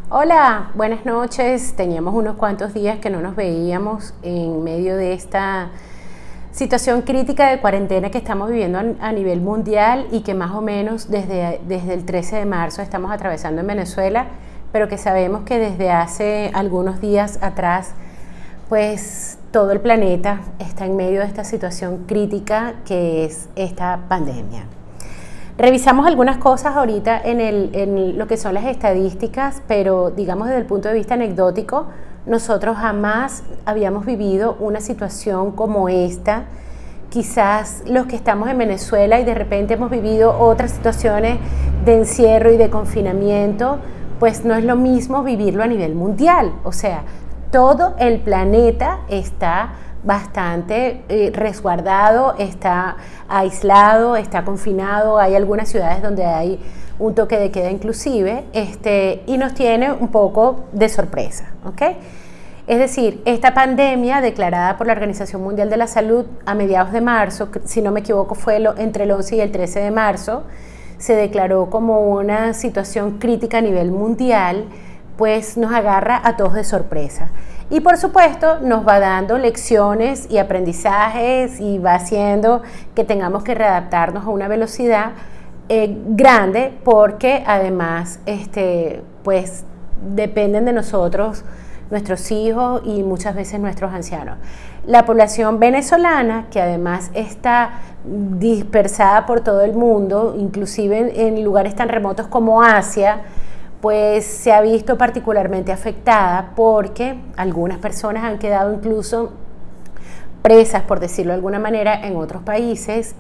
Hola, buenas noches. Teníamos unos cuantos días que no nos veíamos en medio de esta situación crítica de cuarentena que estamos viviendo a nivel mundial y que más o menos desde el 13 de marzo estamos atravesando en Venezuela, pero que sabemos que desde hace algunos días atrás, pues todo el planeta está en medio de esta situación crítica que es esta pandemia. Revisamos algunas cosas ahorita en lo que son las estadísticas, pero digamos desde el punto de vista anecdótico, nosotros jamás habíamos vivido una situación como esta. Quizás los que estamos en Venezuela y de repente hemos vivido otras situaciones de encierro y de confinamiento, pues no es lo mismo vivirlo a nivel mundial. O sea, todo el planeta está bastante resguardado, está aislado, está confinado. Hay algunas ciudades donde hay un toque de queda inclusive, y nos tiene un poco de sorpresa, ¿ok? Es decir, esta pandemia declarada por la Organización Mundial de la Salud a mediados de marzo, si no me equivoco fue entre el 11 y el 13 de marzo, se declaró como una situación crítica a nivel mundial, pues nos agarra a todos de sorpresa. Y por supuesto nos va dando lecciones y aprendizajes y va haciendo que tengamos que readaptarnos a una velocidad grande, porque además pues dependen de nosotros nuestros hijos y muchas veces nuestros ancianos. La población venezolana, que además está dispersada por todo el mundo, inclusive en lugares tan remotos como Asia, pues se ha visto particularmente afectada porque algunas personas han quedado incluso presas, por decirlo de alguna manera, en otros países,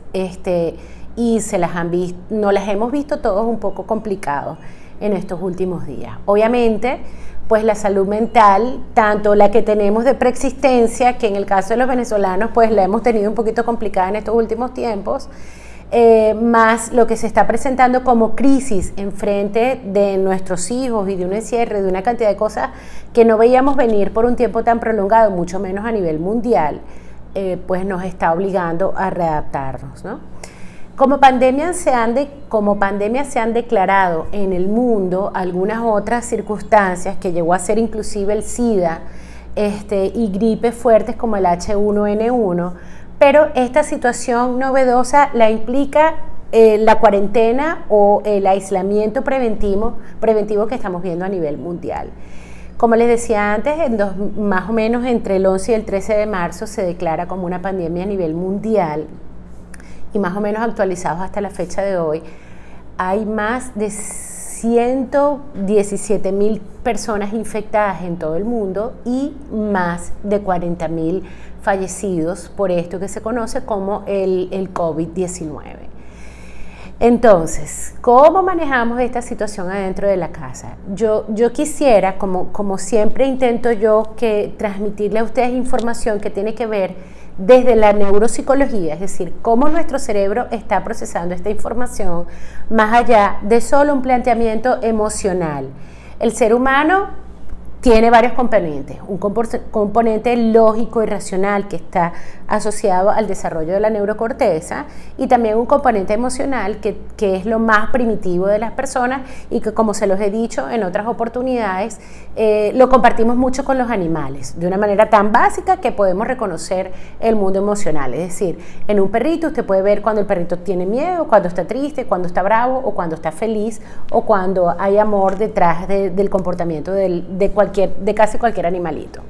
y nos las hemos visto todos un poco complicados en estos últimos días. Obviamente, pues la salud mental, tanto la que tenemos de preexistencia, que en el caso de los venezolanos, pues la hemos tenido un poquito complicada en estos últimos tiempos, más lo que se está presentando como crisis en frente de nuestros hijos y de un encierre, de una cantidad de cosas que no veíamos venir por un tiempo tan prolongado, mucho menos a nivel mundial, pues nos está obligando a readaptarnos, ¿no? Como pandemia se han declarado en el mundo algunas otras circunstancias que llegó a ser inclusive el SIDA y gripes fuertes como el H1N1, pero esta situación novedosa la implica la cuarentena o el aislamiento preventivo que estamos viendo a nivel mundial. Como les decía antes, más o menos entre el 11 y el 13 de marzo se declara como una pandemia a nivel mundial, y más o menos actualizados hasta la fecha de hoy, hay más de 117.000 personas infectadas en todo el mundo y más de 40.000 fallecidos por esto que se conoce como el COVID-19. Entonces, ¿cómo manejamos esta situación adentro de la casa? Yo quisiera, como siempre intento yo, que transmitirle a ustedes información que tiene que ver desde la neuropsicología, es decir, cómo nuestro cerebro está procesando esta información más allá de solo un planteamiento emocional. El ser humano tiene varios componentes, un componente lógico y racional que está asociado al desarrollo de la neurocorteza, y también un componente emocional que es lo más primitivo de las personas y que, como se los he dicho en otras oportunidades, lo compartimos mucho con los animales, de una manera tan básica que podemos reconocer el mundo emocional. Es decir, en un perrito usted puede ver cuando el perrito tiene miedo, cuando está triste, cuando está bravo o cuando está feliz, o cuando hay amor detrás del comportamiento de casi cualquier animalito.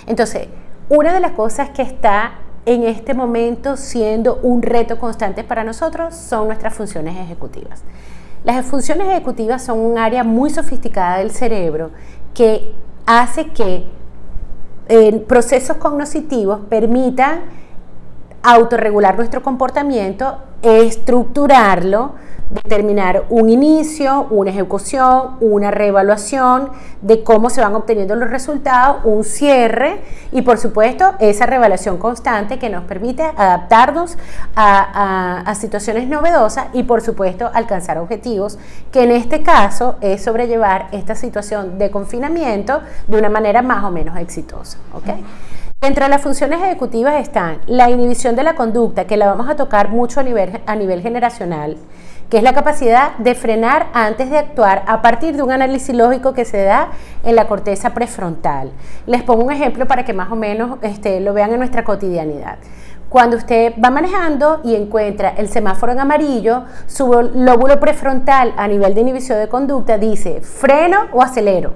Entonces, una de las cosas que está en este momento siendo un reto constante para nosotros son nuestras funciones ejecutivas. Las funciones ejecutivas son un área muy sofisticada del cerebro que hace que procesos cognitivos permitan autorregular nuestro comportamiento, estructurarlo, determinar un inicio, una ejecución, una reevaluación de cómo se van obteniendo los resultados, un cierre y, por supuesto, esa reevaluación constante que nos permite adaptarnos a situaciones novedosas y, por supuesto, alcanzar objetivos, que en este caso es sobrellevar esta situación de confinamiento de una manera más o menos exitosa, ¿ok? Dentro de las funciones ejecutivas están la inhibición de la conducta, que la vamos a tocar mucho a nivel generacional, que es la capacidad de frenar antes de actuar a partir de un análisis lógico que se da en la corteza prefrontal. Les pongo un ejemplo para que más o menos lo vean en nuestra cotidianidad. Cuando usted va manejando y encuentra el semáforo en amarillo, su lóbulo prefrontal a nivel de inhibición de conducta dice freno o acelero.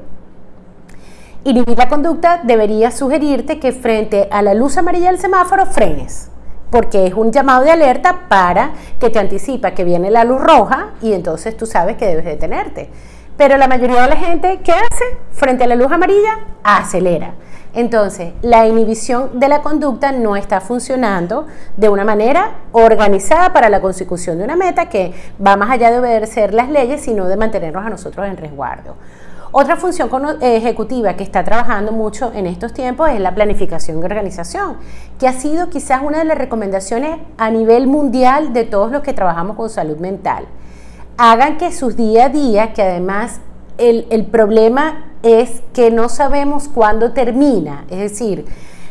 Inhibir la conducta debería sugerirte que frente a la luz amarilla del semáforo frenes, porque es un llamado de alerta para que te anticipa que viene la luz roja y entonces tú sabes que debes detenerte. Pero la mayoría de la gente, ¿qué hace? Frente a la luz amarilla, acelera. Entonces, la inhibición de la conducta no está funcionando de una manera organizada para la consecución de una meta que va más allá de obedecer las leyes, sino de mantenernos a nosotros en resguardo. Otra función ejecutiva que está trabajando mucho en estos tiempos es la planificación y organización, que ha sido quizás una de las recomendaciones a nivel mundial de todos los que trabajamos con salud mental. Hagan que sus día a día, que además el problema es que no sabemos cuándo termina, es decir,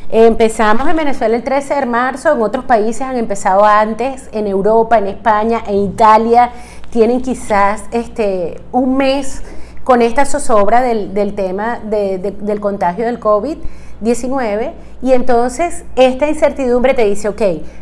empezamos en Venezuela el 13 de marzo, en otros países han empezado antes, en Europa, en España, en Italia, tienen quizás un mes con esta zozobra del tema del contagio del COVID-19, y entonces esta incertidumbre te dice, ok,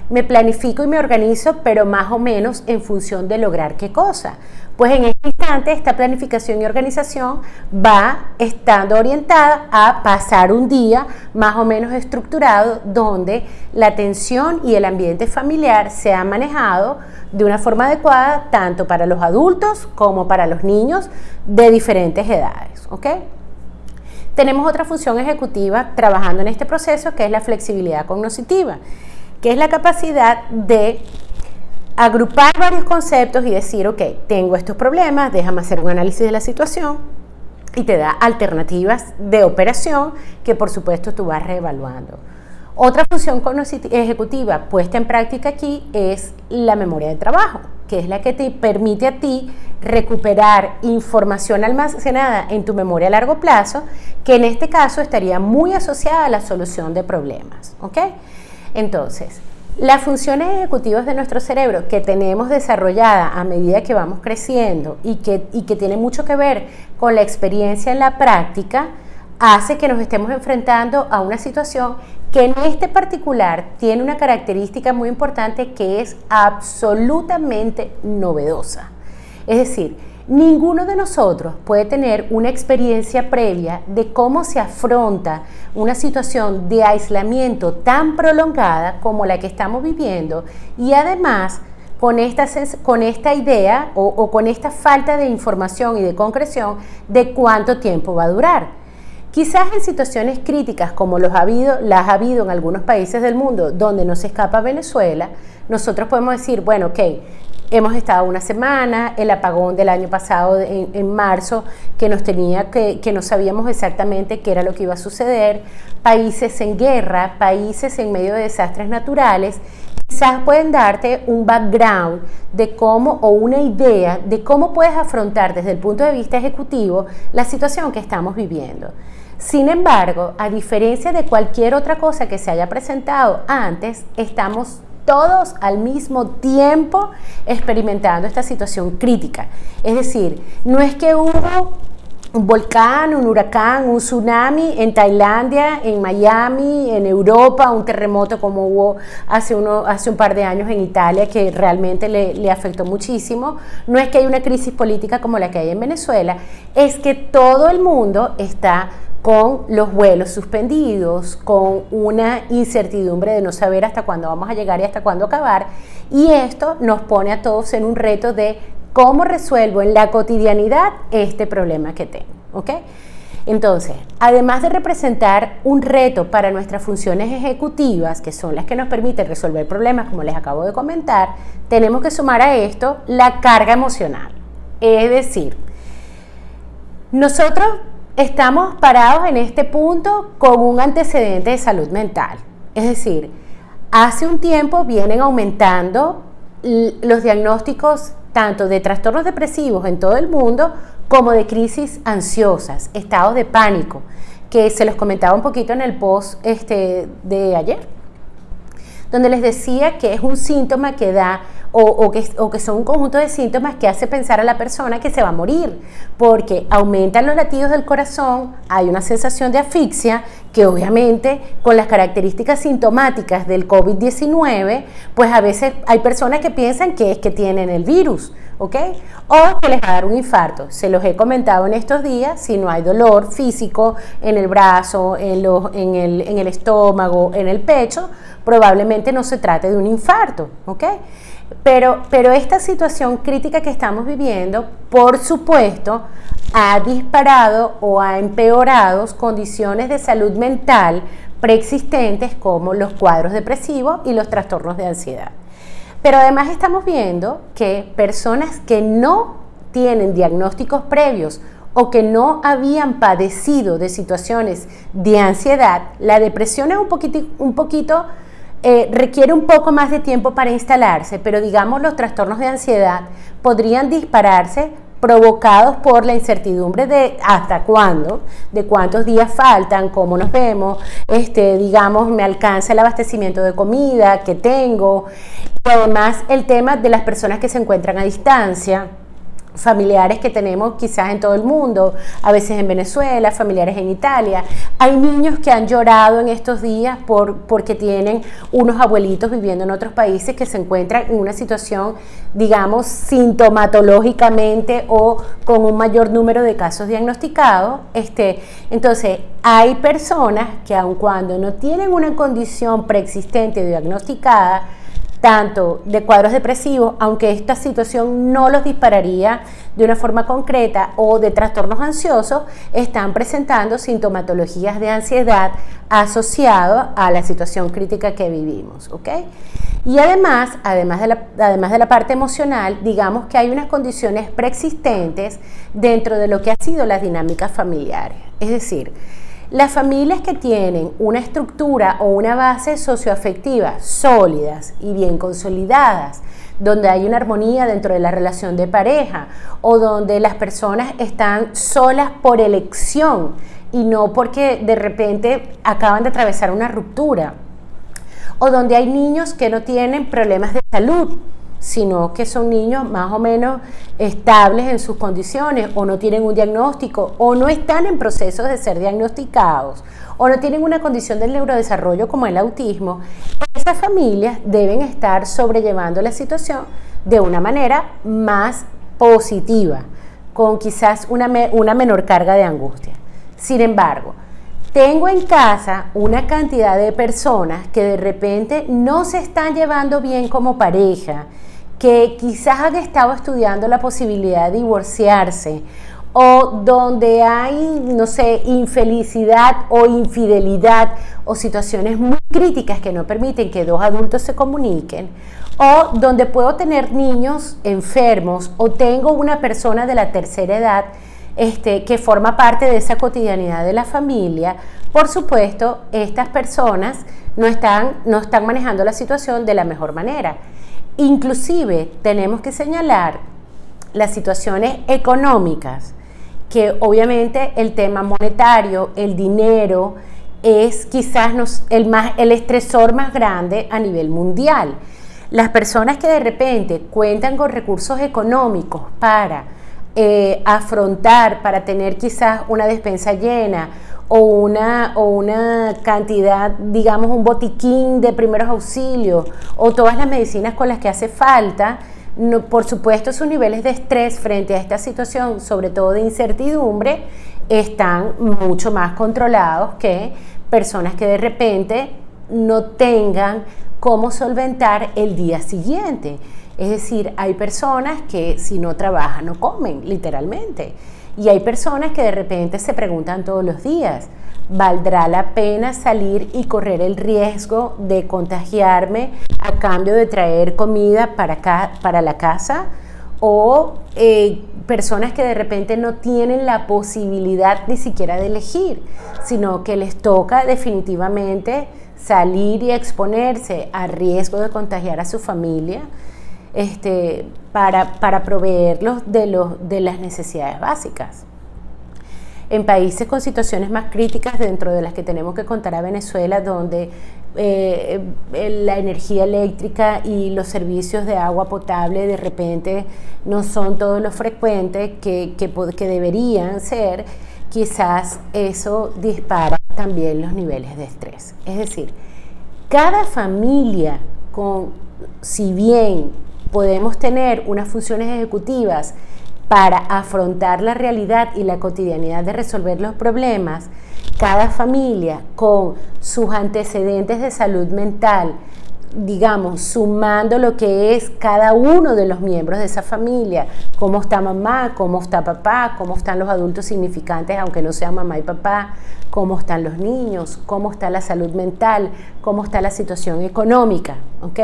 me planifico y me organizo, pero más o menos en función de lograr qué cosa. Pues en este instante esta planificación y organización va estando orientada a pasar un día más o menos estructurado donde la atención y el ambiente familiar se han manejado de una forma adecuada tanto para los adultos como para los niños de diferentes edades, ¿ok? Tenemos otra función ejecutiva trabajando en este proceso, que es la flexibilidad cognitiva, que es la capacidad de agrupar varios conceptos y decir, ok, tengo estos problemas, déjame hacer un análisis de la situación, y te da alternativas de operación que por supuesto tú vas reevaluando. Otra función ejecutiva puesta en práctica aquí es la memoria de trabajo, que es la que te permite a ti recuperar información almacenada en tu memoria a largo plazo, que en este caso estaría muy asociada a la solución de problemas, ¿ok? Entonces, las funciones ejecutivas de nuestro cerebro que tenemos desarrollada a medida que vamos creciendo y que tiene mucho que ver con la experiencia en la práctica, hace que nos estemos enfrentando a una situación que en este particular tiene una característica muy importante, que es absolutamente novedosa. Es decir, ninguno de nosotros puede tener una experiencia previa de cómo se afronta una situación de aislamiento tan prolongada como la que estamos viviendo, y además con esta idea o con esta falta de información y de concreción de cuánto tiempo va a durar. Quizás en situaciones críticas como las ha habido en algunos países del mundo donde no se escapa Venezuela, nosotros podemos decir, bueno, ok, hemos estado una semana, el apagón del año pasado en marzo que no sabíamos exactamente qué era lo que iba a suceder, países en guerra, países en medio de desastres naturales, quizás pueden darte un background de cómo, o una idea de cómo puedes afrontar desde el punto de vista ejecutivo la situación que estamos viviendo. Sin embargo, a diferencia de cualquier otra cosa que se haya presentado antes, estamos todos al mismo tiempo experimentando esta situación crítica. Es decir, no es que hubo un volcán, un huracán, un tsunami en Tailandia, en Miami, en Europa, un terremoto como hubo hace un par de años en Italia, que realmente le afectó muchísimo. No es que hay una crisis política como la que hay en Venezuela, es que todo el mundo está con los vuelos suspendidos, con una incertidumbre de no saber hasta cuándo vamos a llegar y hasta cuándo acabar, y esto nos pone a todos en un reto de cómo resuelvo en la cotidianidad este problema que tengo, ¿ok? Entonces, además de representar un reto para nuestras funciones ejecutivas, que son las que nos permiten resolver problemas, como les acabo de comentar, tenemos que sumar a esto la carga emocional. Es decir, nosotros estamos parados en este punto con un antecedente de salud mental. Es decir, hace un tiempo vienen aumentando los diagnósticos tanto de trastornos depresivos en todo el mundo como de crisis ansiosas, estados de pánico, que se los comentaba un poquito en el post de ayer, donde les decía que es un síntoma que da o que son un conjunto de síntomas que hace pensar a la persona que se va a morir, porque aumentan los latidos del corazón, hay una sensación de asfixia, que obviamente con las características sintomáticas del COVID-19, pues a veces hay personas que piensan que es que tienen el virus, ¿ok? O que les va a dar un infarto. Se los he comentado en estos días, si no hay dolor físico en el brazo, en el estómago, en el pecho, probablemente no se trate de un infarto, ¿ok? Pero esta situación crítica que estamos viviendo, por supuesto, ha disparado o ha empeorado condiciones de salud mental preexistentes como los cuadros depresivos y los trastornos de ansiedad. Pero además estamos viendo que personas que no tienen diagnósticos previos o que no habían padecido de situaciones de ansiedad, la depresión es un poquito requiere un poco más de tiempo para instalarse, pero digamos los trastornos de ansiedad podrían dispararse provocados por la incertidumbre de hasta cuándo, de cuántos días faltan, cómo nos vemos, digamos, me alcanza el abastecimiento de comida que tengo, y además el tema de las personas que se encuentran a distancia, familiares que tenemos quizás en todo el mundo, a veces en Venezuela, familiares en Italia. Hay niños que han llorado en estos días porque tienen unos abuelitos viviendo en otros países que se encuentran en una situación, digamos, sintomatológicamente o con un mayor número de casos diagnosticados. Entonces, hay personas que aun cuando no tienen una condición preexistente diagnosticada, tanto de cuadros depresivos, aunque esta situación no los dispararía de una forma concreta, o de trastornos ansiosos, están presentando sintomatologías de ansiedad asociadas a la situación crítica que vivimos, ¿ok? Y además de la parte emocional, digamos que hay unas condiciones preexistentes dentro de lo que ha sido las dinámicas familiares, es decir, las familias que tienen una estructura o una base socioafectiva sólidas y bien consolidadas, donde hay una armonía dentro de la relación de pareja o donde las personas están solas por elección y no porque de repente acaban de atravesar una ruptura, o donde hay niños que no tienen problemas de salud, sino que son niños más o menos estables en sus condiciones, o no tienen un diagnóstico, o no están en procesos de ser diagnosticados, o no tienen una condición del neurodesarrollo como el autismo. Esas familias deben estar sobrellevando la situación de una manera más positiva, con quizás una menor carga de angustia. Sin embargo, tengo en casa una cantidad de personas que de repente no se están llevando bien como pareja, que quizás han estado estudiando la posibilidad de divorciarse, o donde hay, no sé, infelicidad o infidelidad o situaciones muy críticas que no permiten que dos adultos se comuniquen, o donde puedo tener niños enfermos o tengo una persona de la tercera edad que forma parte de esa cotidianidad de la familia. Por supuesto, estas personas no están manejando la situación de la mejor manera. Inclusive tenemos que señalar las situaciones económicas, que obviamente el tema monetario, el dinero, es quizás el estresor más grande a nivel mundial. Las personas que de repente cuentan con recursos económicos para afrontar, para tener quizás una despensa llena o una cantidad, digamos, un botiquín de primeros auxilios o todas las medicinas con las que hace falta, por supuesto sus niveles de estrés frente a esta situación, sobre todo de incertidumbre, están mucho más controlados que personas que de repente no tengan cómo solventar el día siguiente. Es decir, hay personas que si no trabajan no comen, literalmente. Y hay personas que de repente se preguntan todos los días, ¿valdrá la pena salir y correr el riesgo de contagiarme a cambio de traer comida para la casa? O personas que de repente no tienen la posibilidad ni siquiera de elegir, sino que les toca definitivamente salir y exponerse al riesgo de contagiar a su familia, para proveerlos de las necesidades básicas. En países con situaciones más críticas, dentro de las que tenemos que contar a Venezuela, donde la energía eléctrica y los servicios de agua potable de repente no son todos los frecuentes que deberían ser, quizás eso dispara también los niveles de estrés. Es decir, cada familia, si bien podemos tener unas funciones ejecutivas para afrontar la realidad y la cotidianidad de resolver los problemas, cada familia con sus antecedentes de salud mental, digamos, sumando lo que es cada uno de los miembros de esa familia, cómo está mamá, cómo está papá, cómo están los adultos significantes, aunque no sean mamá y papá, cómo están los niños, cómo está la salud mental, cómo está la situación económica, ¿ok?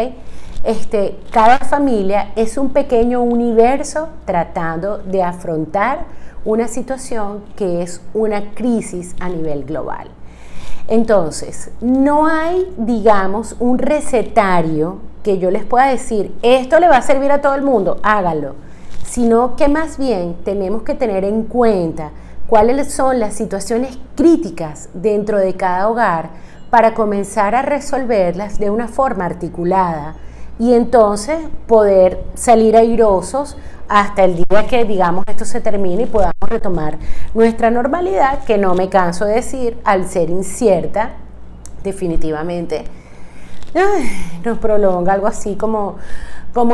Cada familia es un pequeño universo tratando de afrontar una situación que es una crisis a nivel global. Entonces, no hay, digamos, un recetario que yo les pueda decir, esto le va a servir a todo el mundo, háganlo, sino que más bien tenemos que tener en cuenta cuáles son las situaciones críticas dentro de cada hogar para comenzar a resolverlas de una forma articulada y entonces poder salir airosos hasta el día que, digamos, esto se termine y podamos retomar nuestra normalidad, que no me canso de decir, al ser incierta, definitivamente nos prolonga algo así como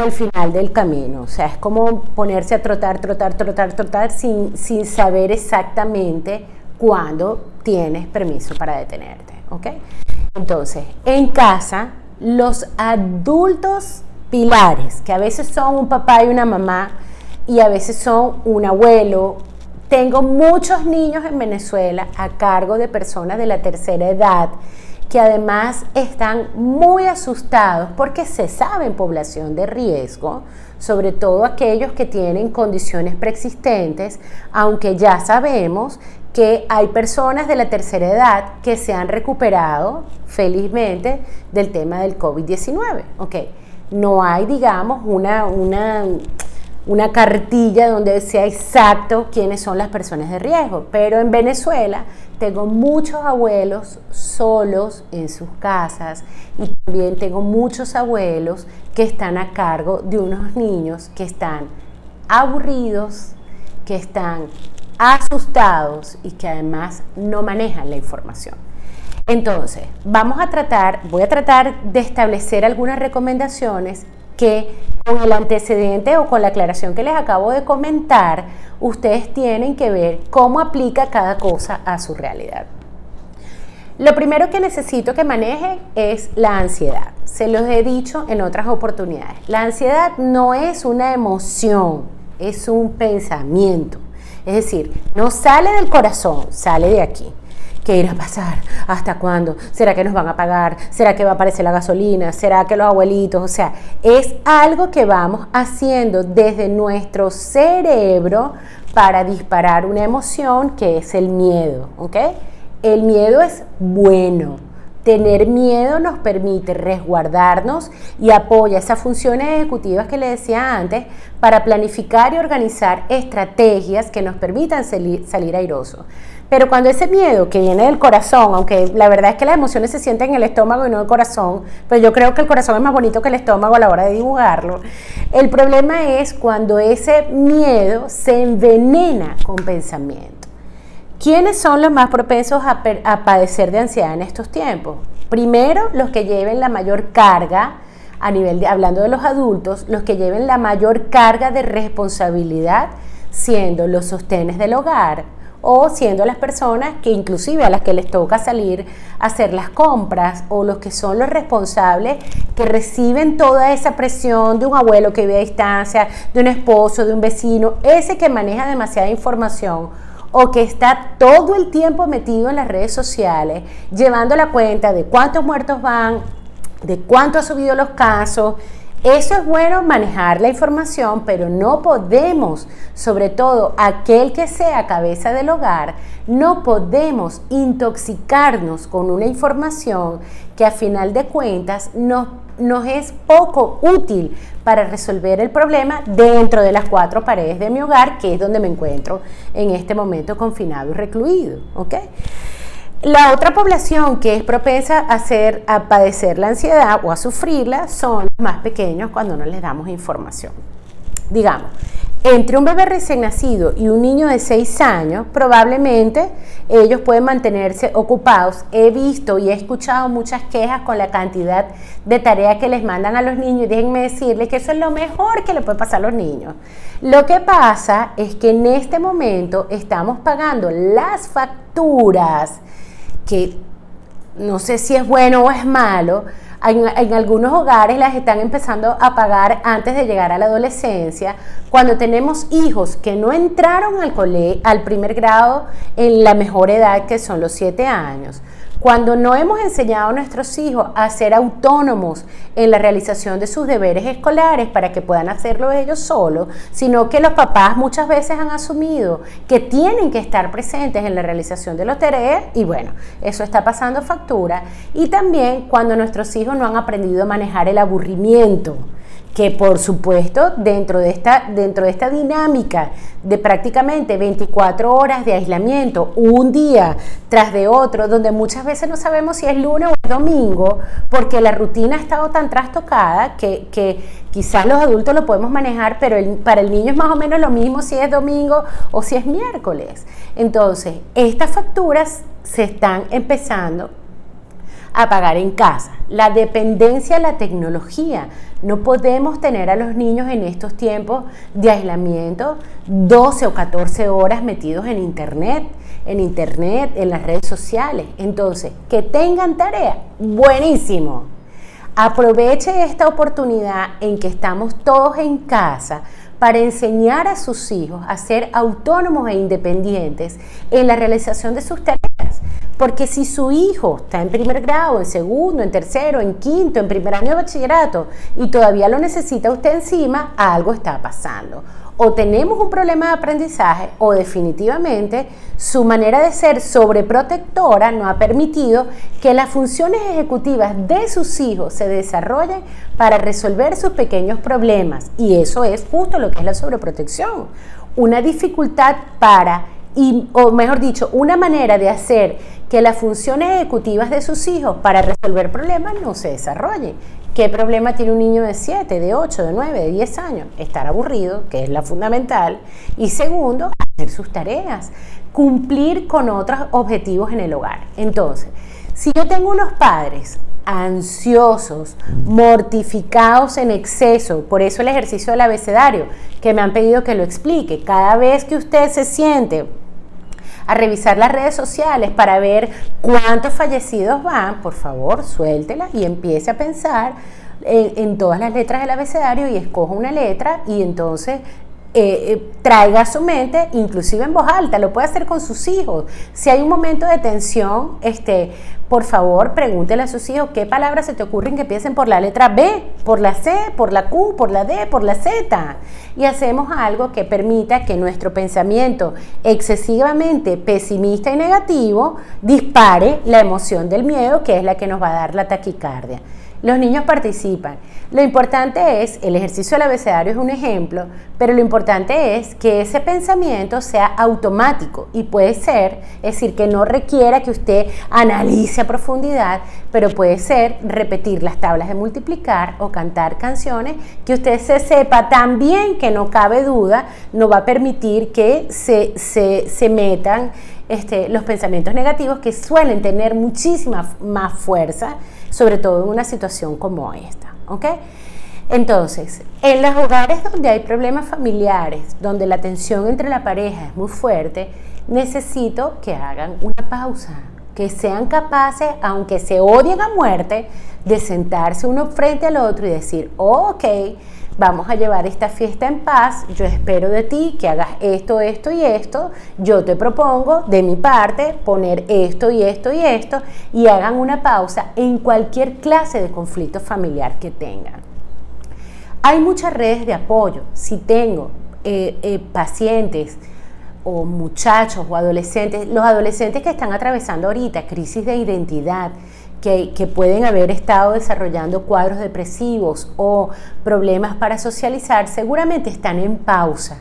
el final del camino. O sea, es como ponerse a trotar sin saber exactamente cuándo tienes permiso para detenerte, ¿ok? Entonces, en casa, los adultos pilares, que a veces son un papá y una mamá, y a veces son un abuelo. Tengo muchos niños en Venezuela a cargo de personas de la tercera edad que además están muy asustados porque se sabe en población de riesgo, sobre todo aquellos que tienen condiciones preexistentes, aunque ya sabemos que hay personas de la tercera edad que se han recuperado felizmente del tema del COVID-19. Okay. No hay, digamos, una cartilla donde sea exacto quiénes son las personas de riesgo, pero en Venezuela tengo muchos abuelos solos en sus casas y también tengo muchos abuelos que están a cargo de unos niños que están aburridos, que están asustados y que además no manejan la información. Entonces, voy a tratar de establecer algunas recomendaciones que con el antecedente o con la aclaración que les acabo de comentar, ustedes tienen que ver cómo aplica cada cosa a su realidad. Lo primero que necesito que manejen es la ansiedad. Se los he dicho en otras oportunidades. La ansiedad no es una emoción, es un pensamiento. Es decir, no sale del corazón, sale de aquí. ¿Qué irá a pasar? ¿Hasta cuándo? ¿Será que nos van a pagar? ¿Será que va a aparecer la gasolina? ¿Será que los abuelitos? O sea, es algo que vamos haciendo desde nuestro cerebro para disparar una emoción que es el miedo, ¿ok? El miedo es bueno. Tener miedo nos permite resguardarnos y apoya esas funciones ejecutivas que le decía antes para planificar y organizar estrategias que nos permitan salir airosos. Pero cuando ese miedo que viene del corazón, aunque la verdad es que las emociones se sienten en el estómago y no en el corazón, pero yo creo que el corazón es más bonito que el estómago a la hora de dibujarlo, el problema es cuando ese miedo se envenena con pensamiento. ¿Quiénes son los más propensos a padecer de ansiedad en estos tiempos? Primero, los que lleven la mayor carga, hablando de los adultos, los que lleven la mayor carga de responsabilidad, siendo los sostenes del hogar, o siendo las personas que inclusive a las que les toca salir a hacer las compras, o los que son los responsables que reciben toda esa presión de un abuelo que vive a distancia, de un esposo, de un vecino, ese que maneja demasiada información o que está todo el tiempo metido en las redes sociales, llevando la cuenta de cuántos muertos van, de cuánto ha subido los casos. Eso es bueno, manejar la información, pero no podemos, sobre todo aquel que sea cabeza del hogar, no podemos intoxicarnos con una información que a final de cuentas nos es poco útil para resolver el problema dentro de las 4 paredes de mi hogar, que es donde me encuentro en este momento confinado y recluido, ¿ok? La otra población que es propensa a padecer la ansiedad o a sufrirla son los más pequeños cuando no les damos información. Digamos, entre un bebé recién nacido y un niño de 6 años, probablemente ellos pueden mantenerse ocupados. He visto y he escuchado muchas quejas con la cantidad de tareas que les mandan a los niños y déjenme decirles que eso es lo mejor que le puede pasar a los niños. Lo que pasa es que en este momento estamos pagando las facturas, que no sé si es bueno o es malo. En algunos hogares las están empezando a pagar antes de llegar a la adolescencia, cuando tenemos hijos que no entraron al primer grado en la mejor edad, que son los 7 años. Cuando no hemos enseñado a nuestros hijos a ser autónomos en la realización de sus deberes escolares para que puedan hacerlo ellos solos, sino que los papás muchas veces han asumido que tienen que estar presentes en la realización de las tareas, y bueno, eso está pasando factura. Y también cuando nuestros hijos no han aprendido a manejar el aburrimiento, que por supuesto dentro de esta dinámica de prácticamente 24 horas de aislamiento, un día tras de otro, donde muchas veces no sabemos si es lunes o es domingo, porque la rutina ha estado tan trastocada que quizás los adultos lo podemos manejar, pero para el niño es más o menos lo mismo si es domingo o si es miércoles. Entonces, estas facturas se están empezando a pagar en casa. La dependencia a la tecnología. No podemos tener a los niños en estos tiempos de aislamiento 12 o 14 horas metidos en internet, en las redes sociales. Entonces, que tengan tarea, buenísimo. Aproveche esta oportunidad en que estamos todos en casa para enseñar a sus hijos a ser autónomos e independientes en la realización de sus tareas. Porque si su hijo está en primer grado, en segundo, en tercero, en quinto, en primer año de bachillerato y todavía lo necesita usted encima, algo está pasando. O tenemos un problema de aprendizaje o definitivamente su manera de ser sobreprotectora no ha permitido que las funciones ejecutivas de sus hijos se desarrollen para resolver sus pequeños problemas. Y eso es justo lo que es la sobreprotección. Una dificultad o mejor dicho, una manera de hacer que las funciones ejecutivas de sus hijos para resolver problemas no se desarrollen. ¿Qué problema tiene un niño de 7, de 8, de 9, de 10 años? Estar aburrido, que es la fundamental. Y segundo, hacer sus tareas, cumplir con otros objetivos en el hogar. Entonces, si yo tengo unos padres ansiosos, mortificados en exceso, por eso el ejercicio del abecedario, que me han pedido que lo explique, cada vez que usted se siente a revisar las redes sociales para ver cuántos fallecidos van, por favor, suéltela y empiece a pensar en todas las letras del abecedario y escoja una letra y entonces traiga a su mente, inclusive en voz alta, lo puede hacer con sus hijos. Si hay un momento de tensión, por favor, pregúntele a sus hijos qué palabras se te ocurren que empiecen por la letra B, por la C, por la Q, por la D, por la Z. Y hacemos algo que permita que nuestro pensamiento excesivamente pesimista y negativo dispare la emoción del miedo, que es la que nos va a dar la taquicardia. Los niños participan. Lo importante es, el ejercicio del abecedario es un ejemplo, pero lo importante es que ese pensamiento sea automático y puede ser, es decir, que no requiera que usted analice a profundidad, pero puede ser repetir las tablas de multiplicar o cantar canciones que usted se sepa tan bien que no cabe duda, no va a permitir que se metan los pensamientos negativos que suelen tener muchísima más fuerza, sobre todo en una situación como esta, ¿ok? Entonces, en los hogares donde hay problemas familiares, donde la tensión entre la pareja es muy fuerte, necesito que hagan una pausa, que sean capaces, aunque se odien a muerte, de sentarse uno frente al otro y decir, ok, vamos a llevar esta fiesta en paz, yo espero de ti que hagas esto, esto y esto, yo te propongo de mi parte poner esto y esto y esto, y hagan una pausa en cualquier clase de conflicto familiar que tengan. Hay muchas redes de apoyo. Si tengo pacientes o muchachos o adolescentes, los adolescentes que están atravesando ahorita crisis de identidad, que pueden haber estado desarrollando cuadros depresivos o problemas para socializar, seguramente están en pausa.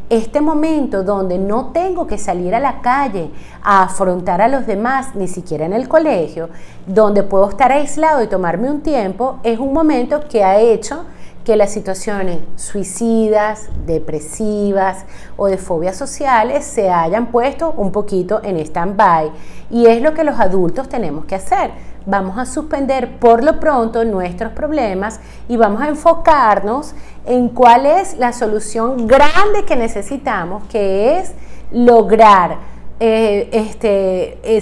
este momento donde no tengo que salir a la calle a afrontar a los demás, ni siquiera en el colegio, donde puedo estar aislado y tomarme un tiempo, es un momento que ha hecho que las situaciones suicidas, depresivas o de fobias sociales se hayan puesto un poquito en stand-by. Y es lo que los adultos tenemos que hacer. Vamos a suspender por lo pronto nuestros problemas y vamos a enfocarnos en cuál es la solución grande que necesitamos, que es lograr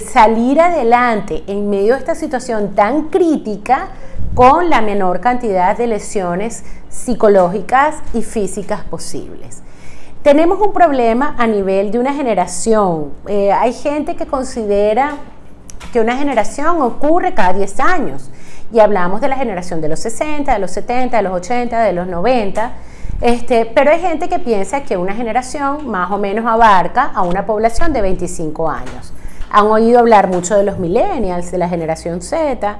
salir adelante en medio de esta situación tan crítica con la menor cantidad de lesiones psicológicas y físicas posibles. Tenemos un problema a nivel de una generación. Hay gente que considera que una generación ocurre cada 10 años y hablamos de la generación de los 60, de los 70, de los 80, de los 90, pero hay gente que piensa que una generación más o menos abarca a una población de 25 años. Han oído hablar mucho de los millennials, de la generación Z,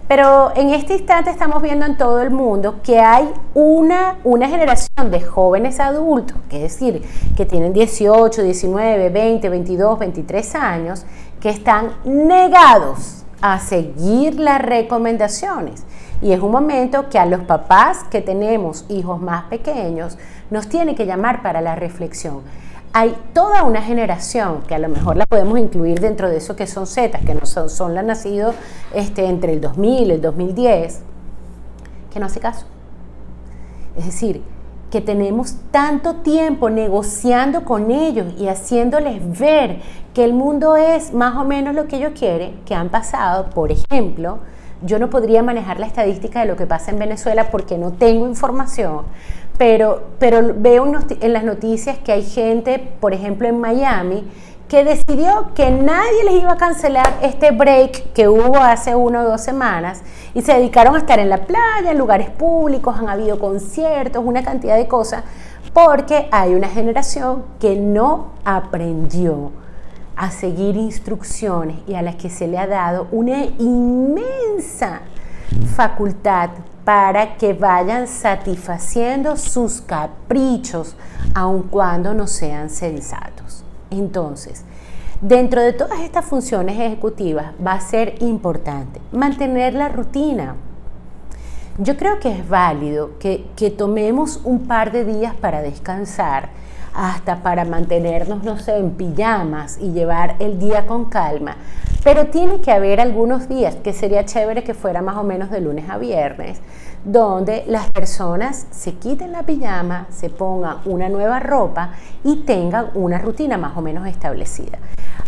pero en este instante estamos viendo en todo el mundo que hay una generación de jóvenes adultos, es decir, que tienen 18, 19, 20, 22, 23 años, que están negados a seguir las recomendaciones. Y es un momento que a los papás que tenemos hijos más pequeños nos tiene que llamar para la reflexión. Hay toda una generación que a lo mejor la podemos incluir dentro de eso que son Zetas, que no son las nacidos entre el 2000 y el 2010, que no hace caso. Es decir, que tenemos tanto tiempo negociando con ellos y haciéndoles ver que el mundo es más o menos lo que ellos quieren, que han pasado, por ejemplo, yo no podría manejar la estadística de lo que pasa en Venezuela porque no tengo información, pero veo en las noticias que hay gente, por ejemplo en Miami, que decidió que nadie les iba a cancelar este break que hubo hace 1 o 2 semanas y se dedicaron a estar en la playa, en lugares públicos, han habido conciertos, una cantidad de cosas, porque hay una generación que no aprendió a seguir instrucciones y a las que se le ha dado una inmensa facultad para que vayan satisfaciendo sus caprichos, aun cuando no sean sensatos. Entonces, dentro de todas estas funciones ejecutivas va a ser importante mantener la rutina. Yo creo que es válido que tomemos un par de días para descansar, hasta para mantenernos, no sé, en pijamas y llevar el día con calma. Pero tiene que haber algunos días que sería chévere que fuera más o menos de lunes a viernes, donde las personas se quiten la pijama, se pongan una nueva ropa y tengan una rutina más o menos establecida.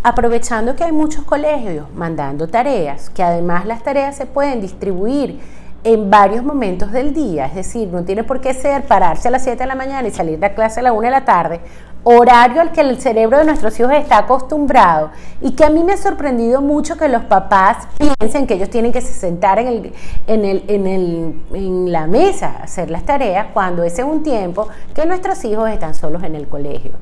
Aprovechando que hay muchos colegios mandando tareas, que además las tareas se pueden distribuir en varios momentos del día, es decir, no tiene por qué ser pararse a las 7 de la mañana y salir de clase a la 1 de la tarde, horario al que el cerebro de nuestros hijos está acostumbrado y que a mí me ha sorprendido mucho que los papás piensen que ellos tienen que sentar en la mesa a hacer las tareas cuando ese es un tiempo que nuestros hijos están solos en el colegio.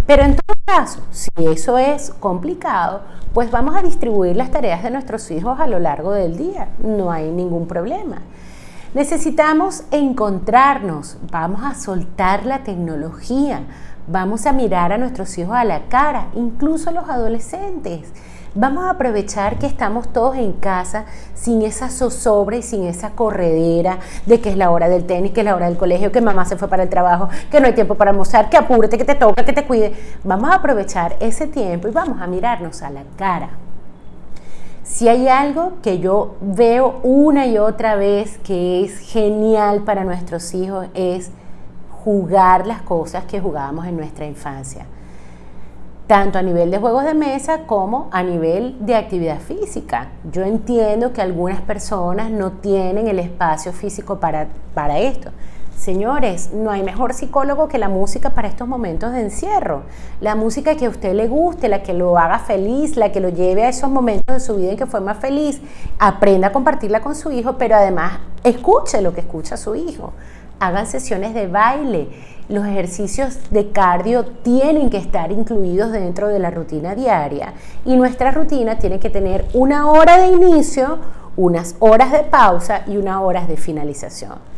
Pero en todo caso, si eso es complicado, pues vamos a distribuir las tareas de nuestros hijos a lo largo del día, no hay ningún problema. Necesitamos encontrarnos, vamos a soltar la tecnología, vamos a mirar a nuestros hijos a la cara, incluso a los adolescentes. Vamos a aprovechar que estamos todos en casa sin esa zozobra y sin esa corredera de que es la hora del tenis, que es la hora del colegio, que mamá se fue para el trabajo, que no hay tiempo para almorzar, que apúrate, que te toca, que te cuide. Vamos a aprovechar ese tiempo y vamos a mirarnos a la cara. Si hay algo que yo veo una y otra vez que es genial para nuestros hijos es jugar las cosas que jugábamos en nuestra infancia, tanto a nivel de juegos de mesa como a nivel de actividad física. Yo entiendo que algunas personas no tienen el espacio físico para esto. Señores, no hay mejor psicólogo que la música para estos momentos de encierro. La música que a usted le guste, la que lo haga feliz, la que lo lleve a esos momentos de su vida en que fue más feliz. Aprenda a compartirla con su hijo, pero además escuche lo que escucha su hijo. Hagan sesiones de baile. Los ejercicios de cardio tienen que estar incluidos dentro de la rutina diaria y nuestra rutina tiene que tener 1 hora de inicio, unas horas de pausa y 1 hora de finalización.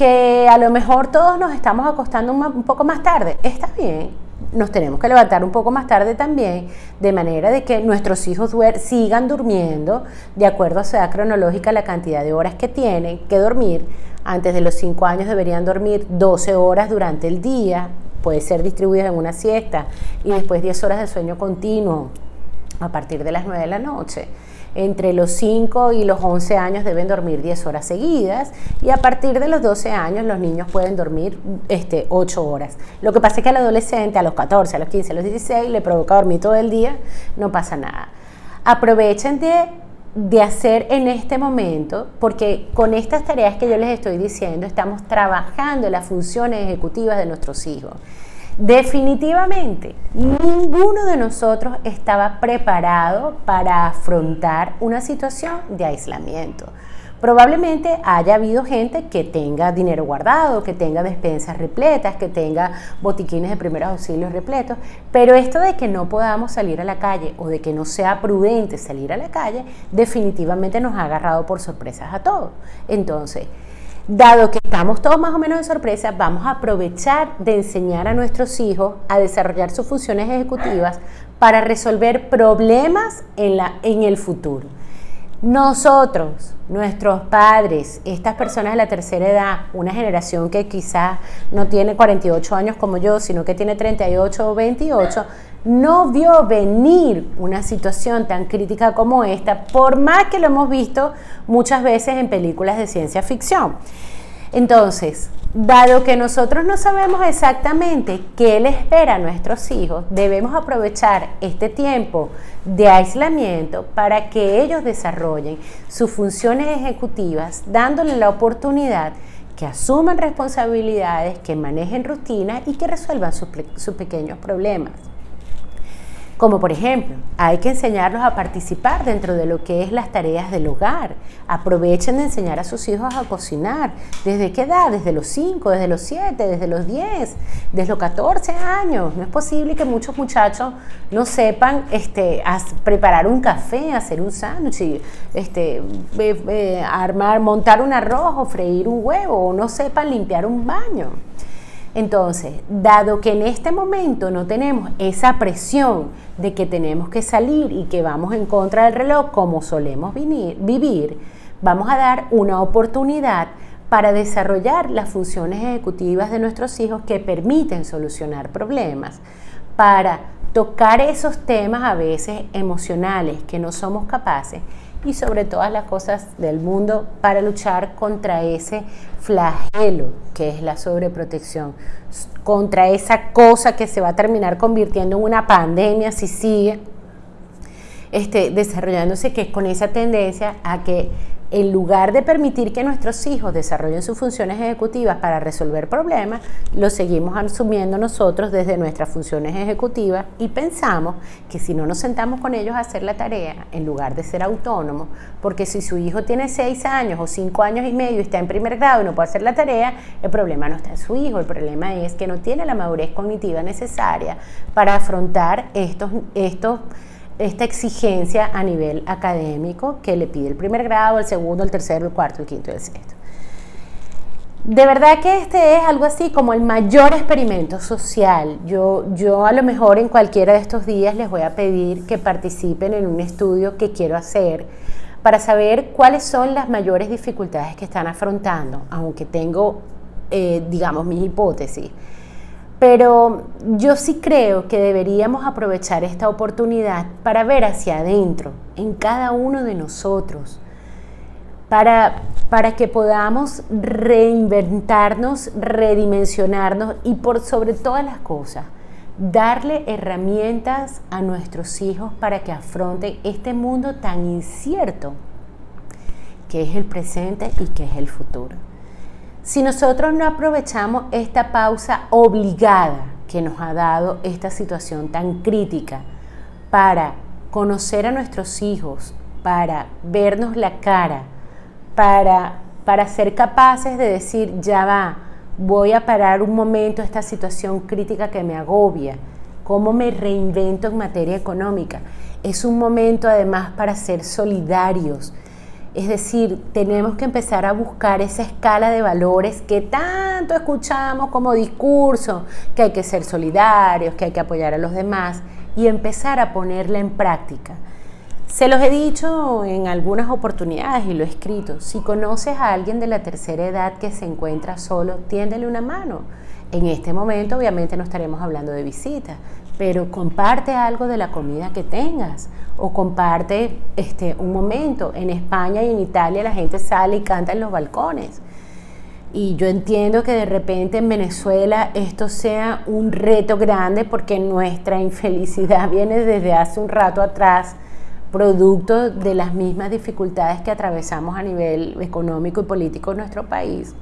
que a lo mejor todos nos estamos acostando un poco más tarde, está bien, nos tenemos que levantar un poco más tarde también, de manera de que nuestros hijos sigan durmiendo de acuerdo a su edad cronológica, la cantidad de horas que tienen que dormir. Antes de los 5 años deberían dormir 12 horas durante el día, puede ser distribuidas en una siesta, y después 10 horas de sueño continuo a partir de las 9 de la noche. Entre los 5 y los 11 años deben dormir 10 horas seguidas, y a partir de los 12 años los niños pueden dormir 8 horas. Lo que pasa es que al adolescente, a los 14, a los 15, a los 16, le provoca dormir todo el día, no pasa nada. Aprovechen de hacer en este momento, porque con estas tareas que yo les estoy diciendo, estamos trabajando en las funciones ejecutivas de nuestros hijos. Definitivamente, ninguno de nosotros estaba preparado para afrontar una situación de aislamiento. Probablemente haya habido gente que tenga dinero guardado, que tenga despensas repletas, que tenga botiquines de primeros auxilios repletos, pero esto de que no podamos salir a la calle o de que no sea prudente salir a la calle, definitivamente nos ha agarrado por sorpresas a todos. Entonces, dado que estamos todos más o menos de sorpresa, vamos a aprovechar de enseñar a nuestros hijos a desarrollar sus funciones ejecutivas para resolver problemas en el futuro. Nosotros, nuestros padres, estas personas de la tercera edad, una generación que quizás no tiene 48 años como yo, sino que tiene 38 o 28, no vio venir una situación tan crítica como esta, por más que lo hemos visto muchas veces en películas de ciencia ficción. Entonces, dado que nosotros no sabemos exactamente qué le espera a nuestros hijos, debemos aprovechar este tiempo de aislamiento para que ellos desarrollen sus funciones ejecutivas, dándole la oportunidad que asuman responsabilidades, que manejen rutinas y que resuelvan sus pequeños problemas. Como por ejemplo, hay que enseñarlos a participar dentro de lo que es las tareas del hogar. Aprovechen de enseñar a sus hijos a cocinar. ¿Desde qué edad? Desde los 5, desde los 7, desde los 10, desde los 14 años. No es posible que muchos muchachos no sepan preparar un café, hacer un sándwich, montar un arroz o freír un huevo, o no sepan limpiar un baño. Entonces, dado que en este momento no tenemos esa presión de que tenemos que salir y que vamos en contra del reloj como solemos vivir, vamos a dar una oportunidad para desarrollar las funciones ejecutivas de nuestros hijos que permiten solucionar problemas, para tocar esos temas a veces emocionales que no somos capaces, y sobre todas las cosas del mundo para luchar contra ese flagelo que es la sobreprotección, contra esa cosa que se va a terminar convirtiendo en una pandemia si sigue desarrollándose, que es con esa tendencia a que en lugar de permitir que nuestros hijos desarrollen sus funciones ejecutivas para resolver problemas, lo seguimos asumiendo nosotros desde nuestras funciones ejecutivas y pensamos que si no nos sentamos con ellos a hacer la tarea, en lugar de ser autónomos, porque si su hijo tiene 6 años o 5 años y medio y está en primer grado y no puede hacer la tarea, el problema no está en su hijo, el problema es que no tiene la madurez cognitiva necesaria para afrontar esta exigencia a nivel académico que le pide el primer grado, el segundo, el tercero, el cuarto, el quinto y el sexto. De verdad que este es algo así como el mayor experimento social. Yo a lo mejor en cualquiera de estos días les voy a pedir que participen en un estudio que quiero hacer para saber cuáles son las mayores dificultades que están afrontando, aunque tengo, mis hipótesis. Pero yo sí creo que deberíamos aprovechar esta oportunidad para ver hacia adentro, en cada uno de nosotros, para que podamos reinventarnos, redimensionarnos y por sobre todas las cosas, darle herramientas a nuestros hijos para que afronten este mundo tan incierto que es el presente y que es el futuro. Si nosotros no aprovechamos esta pausa obligada que nos ha dado esta situación tan crítica para conocer a nuestros hijos, para vernos la cara, para ser capaces de decir, ya va, voy a parar un momento esta situación crítica que me agobia, cómo me reinvento en materia económica. Es un momento además para ser solidarios. Es decir, tenemos que empezar a buscar esa escala de valores que tanto escuchamos como discurso, que hay que ser solidarios, que hay que apoyar a los demás y empezar a ponerla en práctica. Se los he dicho en algunas oportunidades y lo he escrito. Si conoces a alguien de la tercera edad que se encuentra solo, tiéndele una mano. En este momento obviamente no estaremos hablando de visitas, pero comparte algo de la comida que tengas o comparte un momento. En España y en Italia la gente sale y canta en los balcones. Y yo entiendo que de repente en Venezuela esto sea un reto grande porque nuestra infelicidad viene desde hace un rato atrás, producto de las mismas dificultades que atravesamos a nivel económico y político en nuestro país.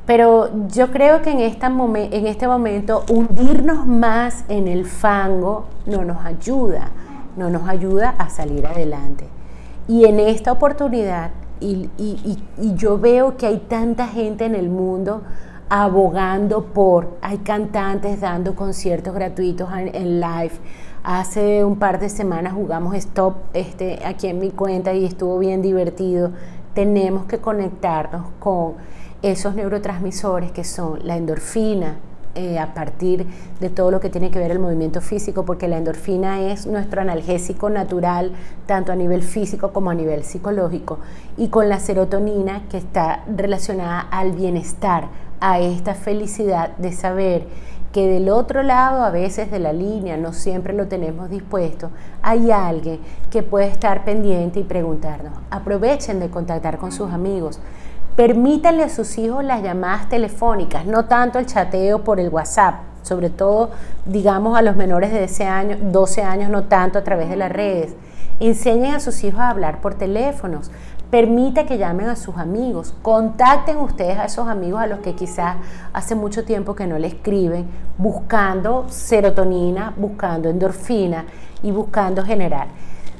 Pero yo creo que en este momento hundirnos más en el fango no nos ayuda a salir adelante. Y en esta oportunidad, y yo veo que hay tanta gente en el mundo abogando hay cantantes dando conciertos gratuitos en live. Hace un par de semanas jugamos Stop aquí en mi cuenta y estuvo bien divertido. Tenemos que conectarnos con esos neurotransmisores que son la endorfina, a partir de todo lo que tiene que ver el movimiento físico, porque la endorfina es nuestro analgésico natural, tanto a nivel físico como a nivel psicológico, y con la serotonina, que está relacionada al bienestar, a esta felicidad de saber que del otro lado a veces de la línea, no siempre lo tenemos dispuesto, hay alguien que puede estar pendiente y preguntarnos. Aprovechen de contactar con sus amigos. Permítanle a sus hijos las llamadas telefónicas, no tanto el chateo por el WhatsApp, sobre todo, digamos, a los menores de 12 años, no tanto a través de las redes. Enseñen a sus hijos a hablar por teléfonos, permita que llamen a sus amigos, contacten ustedes a esos amigos a los que quizás hace mucho tiempo que no le escriben, buscando serotonina, buscando endorfina y buscando generar.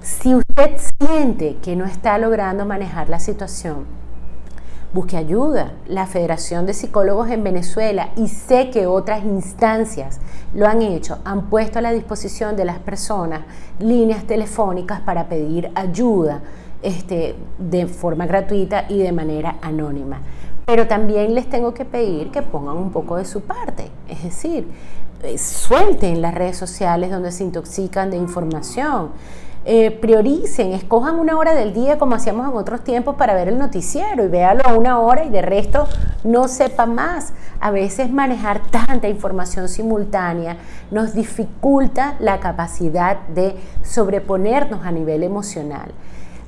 Si usted siente que no está logrando manejar la situación, busque ayuda. La Federación de Psicólogos en Venezuela, y sé que otras instancias lo han hecho, han puesto a la disposición de las personas líneas telefónicas para pedir ayuda de forma gratuita y de manera anónima. Pero también les tengo que pedir que pongan un poco de su parte, es decir, suelten las redes sociales donde se intoxican de información. Prioricen, escojan una hora del día como hacíamos en otros tiempos para ver el noticiero y véalo a una hora y de resto no sepa más. A veces manejar tanta información simultánea nos dificulta la capacidad de sobreponernos a nivel emocional.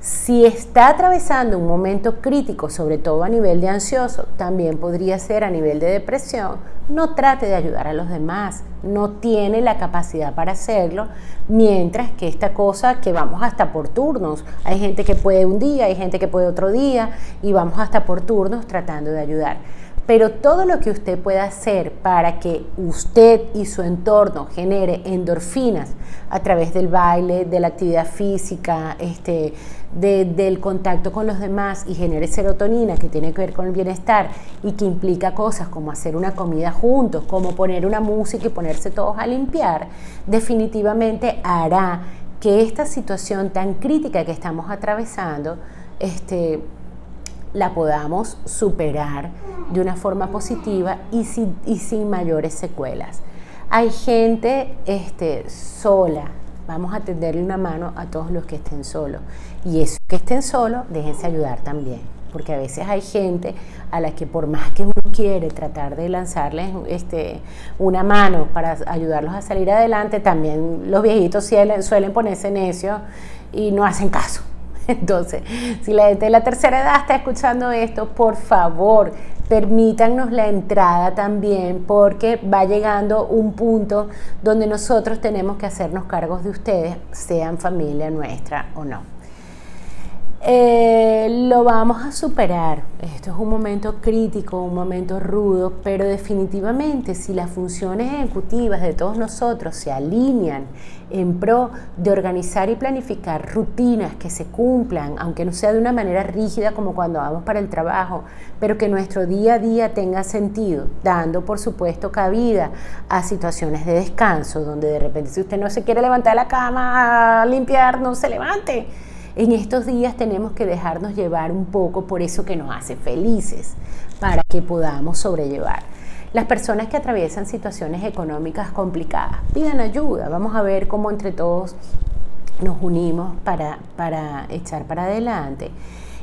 Si está atravesando un momento crítico, sobre todo a nivel de ansioso, también podría ser a nivel de depresión, no trate de ayudar a los demás, no tiene la capacidad para hacerlo, mientras que esta cosa que vamos hasta por turnos, hay gente que puede un día, hay gente que puede otro día y vamos hasta por turnos tratando de ayudar. Pero todo lo que usted pueda hacer para que usted y su entorno genere endorfinas a través del baile, de la actividad física, del contacto con los demás y genere serotonina, que tiene que ver con el bienestar y que implica cosas como hacer una comida juntos, como poner una música y ponerse todos a limpiar, definitivamente hará que esta situación tan crítica que estamos atravesando la podamos superar de una forma positiva y sin mayores secuelas. Hay gente sola, vamos a tenderle una mano a todos los que estén solos, y esos que estén solos, déjense ayudar también, porque a veces hay gente a la que por más que uno quiere tratar de lanzarles una mano para ayudarlos a salir adelante, también los viejitos suelen ponerse necios y no hacen caso. Entonces, si la gente de la tercera edad está escuchando esto, por favor, permítanos la entrada también, porque va llegando un punto donde nosotros tenemos que hacernos cargos de ustedes, sean familia nuestra o no. Lo vamos a superar. Esto es un momento crítico, un momento rudo, pero definitivamente si las funciones ejecutivas de todos nosotros se alinean en pro de organizar y planificar rutinas que se cumplan, aunque no sea de una manera rígida como cuando vamos para el trabajo, pero que nuestro día a día tenga sentido, dando por supuesto cabida a situaciones de descanso, donde de repente si usted no se quiere levantar de la cama a limpiar, no se levante. En estos días tenemos que dejarnos llevar un poco por eso que nos hace felices, para que podamos sobrellevar. Las personas que atraviesan situaciones económicas complicadas, pidan ayuda. Vamos a ver cómo entre todos nos unimos para echar para adelante.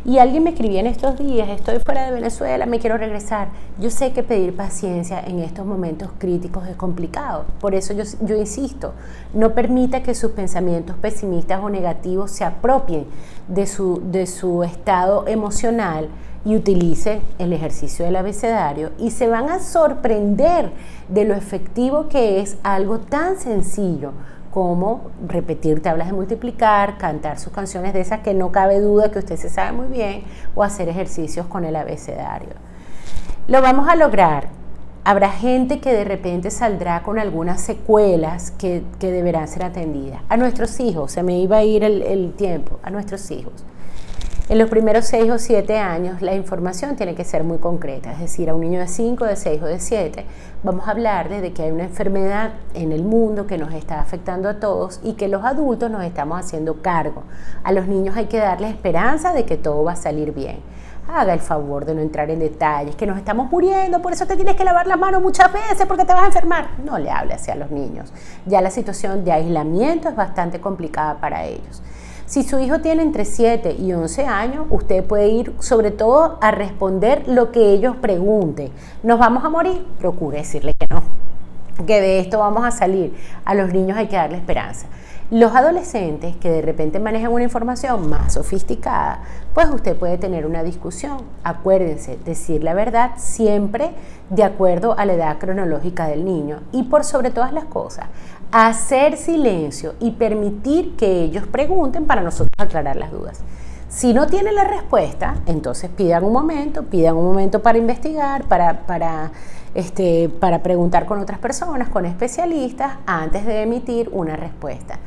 Y alguien me escribía en estos días, estoy fuera de Venezuela, me quiero regresar. Yo sé que pedir paciencia en estos momentos críticos es complicado. Por eso yo insisto, no permita que sus pensamientos pesimistas o negativos se apropien de su estado emocional, y utilice el ejercicio del abecedario y se van a sorprender de lo efectivo que es algo tan sencillo como repetir tablas de multiplicar, cantar sus canciones de esas que no cabe duda que usted se sabe muy bien, o hacer ejercicios con el abecedario. Lo vamos a lograr. Habrá gente que de repente saldrá con algunas secuelas que deberán ser atendidas. A nuestros hijos, se me iba a ir el tiempo, a nuestros hijos. En los primeros 6 o 7 años la información tiene que ser muy concreta, es decir, a un niño de 5, de 6 o de 7 vamos a hablar de que hay una enfermedad en el mundo que nos está afectando a todos y que los adultos nos estamos haciendo cargo. A los niños hay que darles esperanza de que todo va a salir bien. Haga el favor de no entrar en detalles, que nos estamos muriendo, por eso te tienes que lavar las manos muchas veces porque te vas a enfermar. No le hable así a los niños. Ya la situación de aislamiento es bastante complicada para ellos. Si su hijo tiene entre 7 y 11 años, usted puede ir sobre todo a responder lo que ellos pregunten. ¿Nos vamos a morir? Procure decirle que no, que de esto vamos a salir. A los niños hay que darle esperanza. Los adolescentes que de repente manejan una información más sofisticada, pues usted puede tener una discusión. Acuérdense, decir la verdad siempre de acuerdo a la edad cronológica del niño y por sobre todas las cosas, hacer silencio y permitir que ellos pregunten para nosotros aclarar las dudas. Si no tienen la respuesta, entonces pidan un momento para investigar, para preguntar con otras personas, con especialistas, antes de emitir una respuesta.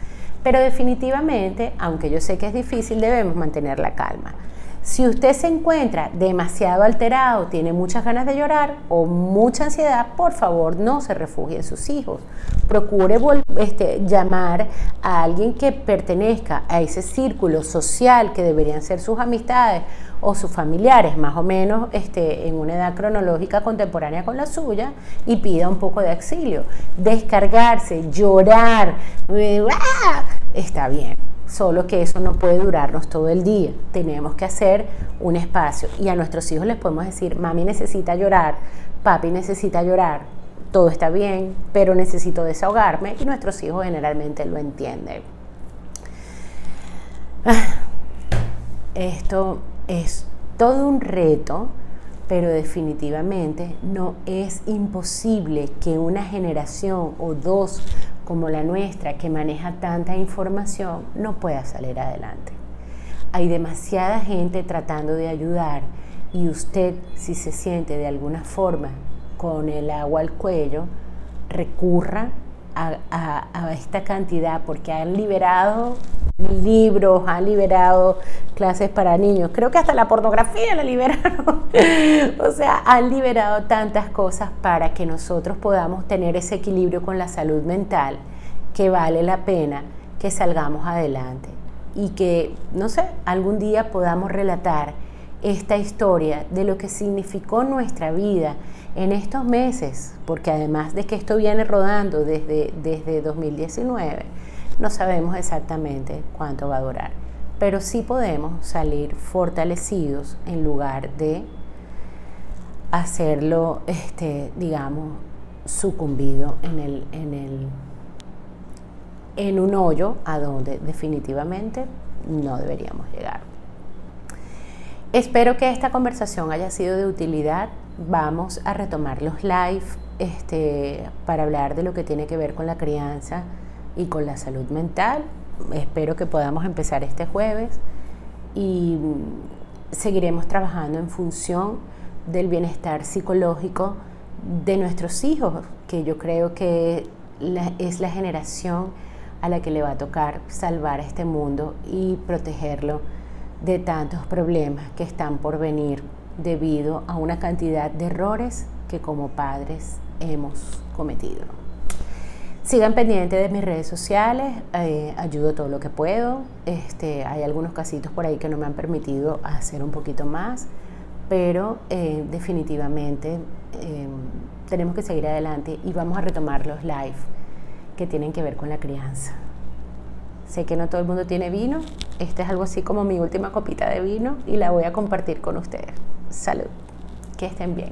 Pero definitivamente, aunque yo sé que es difícil, debemos mantener la calma. Si usted se encuentra demasiado alterado, tiene muchas ganas de llorar o mucha ansiedad, por favor no se refugie en sus hijos. Procure llamar a alguien que pertenezca a ese círculo social que deberían ser sus amistades o sus familiares, más o menos en una edad cronológica contemporánea con la suya, y pida un poco de auxilio. Descargarse, llorar, está bien. Solo que eso no puede durarnos todo el día. Tenemos que hacer un espacio. Y a nuestros hijos les podemos decir, mami necesita llorar, papi necesita llorar. Todo está bien, pero necesito desahogarme. Y nuestros hijos generalmente lo entienden. Esto es todo un reto, pero definitivamente no es imposible que una generación o dos como la nuestra, que maneja tanta información, no pueda salir adelante. Hay demasiada gente tratando de ayudar y usted, si se siente de alguna forma con el agua al cuello, recurra a esta cantidad, porque han liberado libros, han liberado clases para niños, creo que hasta la pornografía la liberaron. O sea, han liberado tantas cosas para que nosotros podamos tener ese equilibrio con la salud mental, que vale la pena que salgamos adelante y que, no sé, algún día podamos relatar esta historia de lo que significó nuestra vida en estos meses, porque además de que esto viene rodando desde 2019, no sabemos exactamente cuánto va a durar, pero sí podemos salir fortalecidos en lugar de hacerlo, sucumbido en un hoyo a donde definitivamente no deberíamos llegar. Espero que esta conversación haya sido de utilidad. Vamos a retomar los live para hablar de lo que tiene que ver con la crianza y con la salud mental. Espero que podamos empezar este jueves y seguiremos trabajando en función del bienestar psicológico de nuestros hijos, que yo creo que es la generación a la que le va a tocar salvar este mundo y protegerlo de tantos problemas que están por venir debido a una cantidad de errores que como padres hemos cometido. Sigan pendientes de mis redes sociales, ayudo todo lo que puedo. Hay algunos casitos por ahí que no me han permitido hacer un poquito más, pero definitivamente tenemos que seguir adelante y vamos a retomar los live que tienen que ver con la crianza. Sé que no todo el mundo tiene vino, este es algo así como mi última copita de vino y la voy a compartir con ustedes. Salud, que estén bien.